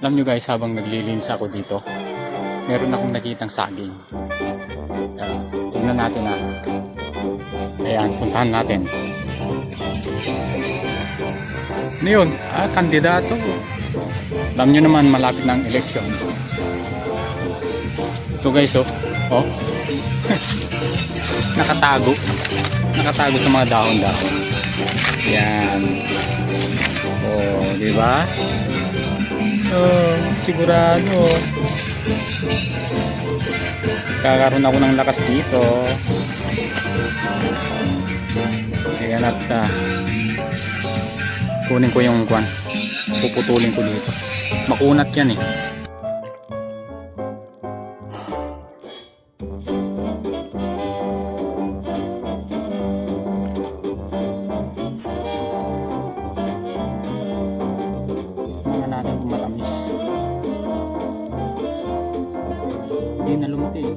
Alam nyo guys, habang naglilinis ako dito, meron akong nakitang saging. Tingnan natin ha. Ayan, puntahan natin. Ano yun? Kandidato. Alam nyo naman, malapit ng eleksyon. Ito guys, oh. Oh. Nakatago. Nakatago sa mga dahon-dahon. Yan. Oh, di ba? Oh, sigurado. Kakaroon ako ng lakas dito. Ayan at kunin ko yung kwan. Puputulin ko dito. Makunat yan eh. Mga natin kung matamis. Hindi na lumaki eh.